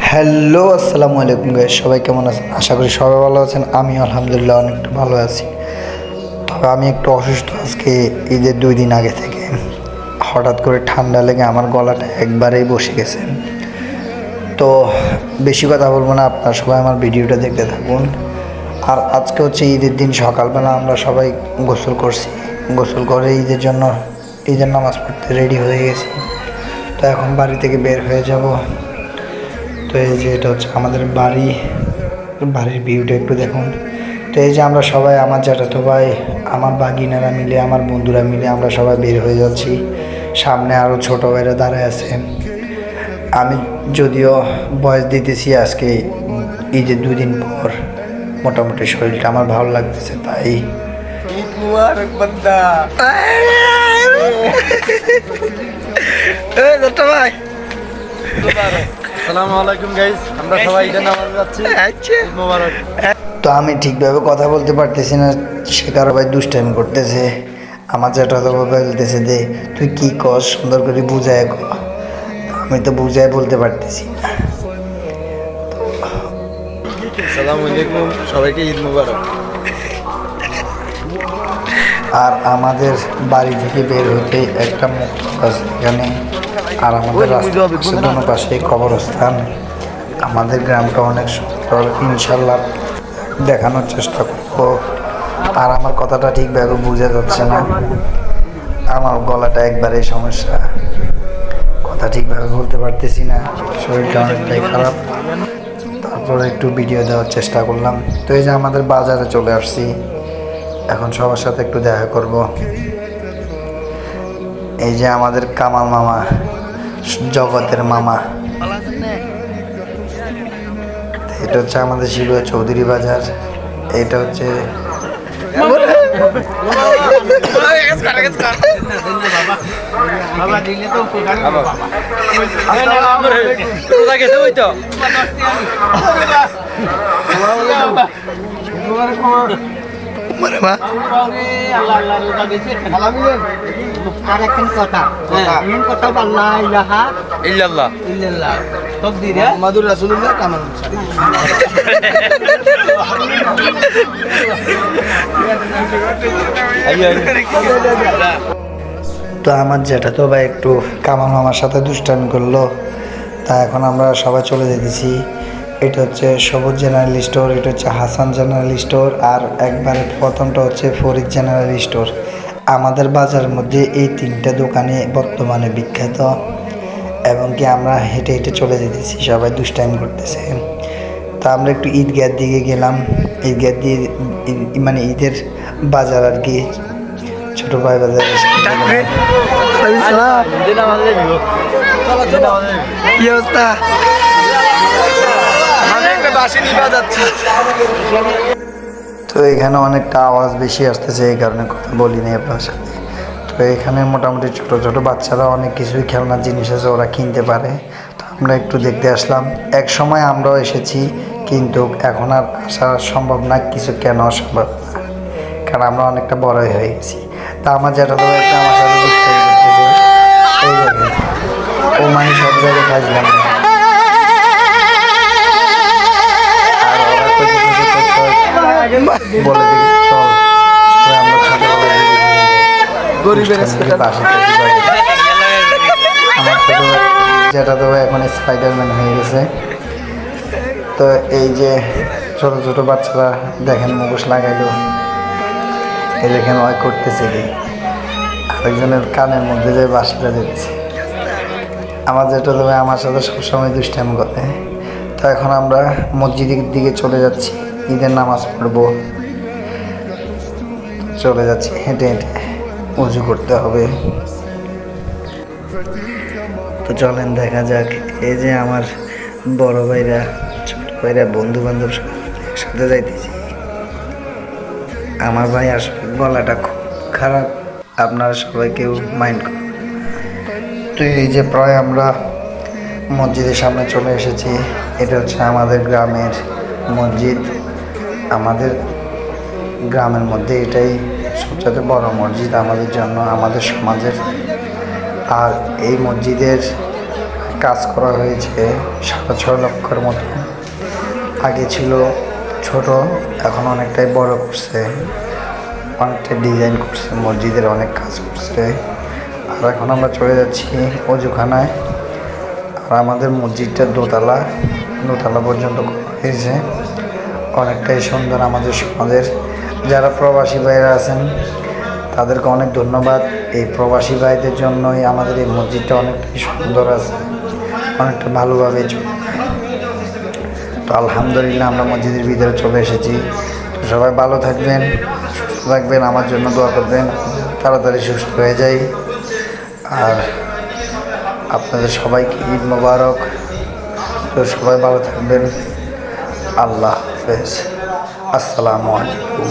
Hello, আসসালামু আলাইকুম guys, সবাই কেমন আছেন? আশা করি সবাই ভালো আছেন। আমি আলহামদুলিল্লাহ অনেকটা ভালো আছি। তবে আমি একটু অসুস্থ আজকে ঈদের 2 দিন আগে থেকে। হঠাৎ করে ঠান্ডা লেগে আমার গলাটা একবারেই বসে গেছে। তো বেশি কথা বলবো না, আপনারা সবাই আমার ভিডিওটা দেখতে থাকুন। আর আজকে হচ্ছে ঈদের দিন, সকালবেলা আমরা সবাই গোসল করছি। গোসল করে ঈদের নামাজ পড়তে রেডি হয়ে গেছি। তো এখন বাড়ি থেকে বের হয়ে যাব। তো এই যে এটা হচ্ছে আমাদের বাড়ির ভিউটা একটু দেখুন। তো এই যে আমরা সবাই, আমার জ্যাঠাতো ভাই, আমার বাগিনারা মিলে, আমার বন্ধুরা মিলে আমরা সবাই বের হয়ে যাচ্ছি। সামনে আরও ছোটো ভাইরা দাঁড়ায় আছে। আমি যদিও বয়স দিতেছি আজকে ঈদের 2 দিন পর, মোটামুটি শরীরটা আমার ভালো লাগতেছে, তাই ভাই। আসসালামু আলাইকুম গাইস, আমরা সবাই ঈদের নামাজ যাচ্ছি। ঈদ মোবারক। তো আমি ঠিকভাবে কথা বলতে পারতেছি না, সে কারো ভাই দুষ্টামি করতেছে। আমার যেটা তো বলতেছে যে তুই কি কর, সুন্দর করে বুঝায় ক। আমি তো বুঝায় বলতে পারতেছি না। আসসালামু আলাইকুম, সবাইকে ঈদ মোবারক। আর আমাদের বাড়ি থেকে বের হতে একটা মুক্ত আছে এখানে। আর আমাদের রাস্তার পাশে কবরস্থান। আমাদের গ্রামটা অনেক সুন্দর, ইনশাল্লাহ দেখানোর চেষ্টা করব। আর আমার কথাটা ঠিকভাবে বোঝা যাচ্ছে না, আমার গলাটা একবারেই সমস্যা, কথা ঠিকভাবে বলতে পারতেছি না, শরীরটা অনেকটাই খারাপ। তারপরে একটু ভিডিও দেওয়ার চেষ্টা করলাম। তো এই যে আমাদের বাজারে চলে আসছি, এখন সবার সাথে একটু দেখা করব। এই যে আমাদের কামাল মামা, জগতের মামা। এটা হচ্ছে আমাদের শিলুয়া চৌধুরী বাজার। এটা হচ্ছে মাদুর রাসূলুল্লাহ কামাল। তো আমার যেটা তো ভাই একটু কামাল মামার সাথে দুষ্টামি করলো, তা এখন আমরা সবাই চলে যেতেছি। এটা হচ্ছে সবুজ জেনারেল স্টোর, এটা হচ্ছে হাসান জেনারেল স্টোর, আর একবারে প্রথমটা হচ্ছে ফরিদ জেনারেল স্টোর। আমাদের বাজারের মধ্যে এই 3টা দোকানে বর্তমানে বিখ্যাত, এবং কি আমরা হেঁটে হেঁটে চলে যেতেছি, সবাই দুষ্টাইম করতেছে। তো আমরা একটু ঈদগাহর দিকে গেলাম। ঈদগাহ দিয়ে মানে ঈদের বাজার আর কি, ছোটো ভাই বাজার। কি অবস্থা? তো এখানে অনেকটা আওয়াজ বেশি আসতেছে, এই কারণে কথা বলি নাই আপনার সাথে। তো এখানে মোটামুটি ছোটো ছোটো বাচ্চারা অনেক কিছুই খেলনার জিনিস আছে, ওরা কিনতে পারে। তো আমরা একটু দেখতে আসলাম। এক সময় আমরাও এসেছি, কিন্তু এখন আর আসা সম্ভব না, কিছু কেন সম্ভব না, কারণ আমরা অনেকটা বড়ই হয়ে গেছি। তা আমার যেটা তো একটা আমার সাথে এই যাবে, ও মানে সব জায়গায় খাইছিলাম। বলে দেখি চল, আমরা ছোটবেলায় গরিবের পাশে। আমার ছোট যেটা তো এখন স্পাইডারম্যান হয়ে গেছে। তো এই যে ছোট ছোট বাচ্চারা দেখেন মুখোশ লাগাইলো, এই দেখেন ওই করতেছে কি, আরেকজনের কানের মধ্যে যে বাঁশিটা দিচ্ছে। আমার যেটা তবে আমার সাথে সবসময় দুষ্টামি করে। তো এখন আমরা মসজিদের দিকে চলে যাচ্ছি, ঈদের নামাজ পড়বো। চলে যাচ্ছি হেঁটে হেঁটে, উজু করতে হবে। তো চলেন দেখা যাক। এই যে আমার বড় ভাইরা, ছোট ভাইরা, বন্ধু বান্ধব একসাথে যাইতেছি। আমার ভাই আসলে গলাটা খুব খারাপ, আপনারা সবাই কেউ মাইন্ড করবেন। তো এই যে প্রায় আমরা মসজিদের সামনে চলে এসেছি। এটা হচ্ছে আমাদের গ্রামের মসজিদ। আমাদের গ্রামের মধ্যে এটাই সবচেয়ে বড় মসজিদ আমাদের জন্য, আমাদের সমাজের। আর এই মসজিদের কাজ করা হয়েছে 6.5 লক্ষের মতো। আগে ছিল ছোট, এখন অনেকটাই বড় করছে, অনেকটা ডিজাইন করছে, মসজিদের অনেক কাজ করছে। আর এখন আমরা চলে যাচ্ছি অজুখানায়। আর আমাদের মসজিদটা দোতলা পর্যন্ত করা হয়েছে, অনেকটাই সুন্দর। আমাদের সমাজের যারা প্রবাসী ভাইরা আছেন তাদেরকে অনেক ধন্যবাদ। এই প্রবাসী ভাইদের জন্যই আমাদের এই মসজিদটা অনেকটাই সুন্দর আছে, অনেকটা ভালোভাবে চলে। তো আলহামদুলিল্লাহ আমরা মসজিদের ভিতরে চলে এসেছি। তো সবাই ভালো থাকবেন, সুস্থ থাকবেন, আমার জন্য দোয়া করবেন, তাড়াতাড়ি সুস্থ হয়ে যাই। আর আপনাদের সবাইকে ঈদ মোবারক। তো সবাই ভালো থাকবেন, আল্লাহ হাফেজ, আসসালামু আলাইকুম।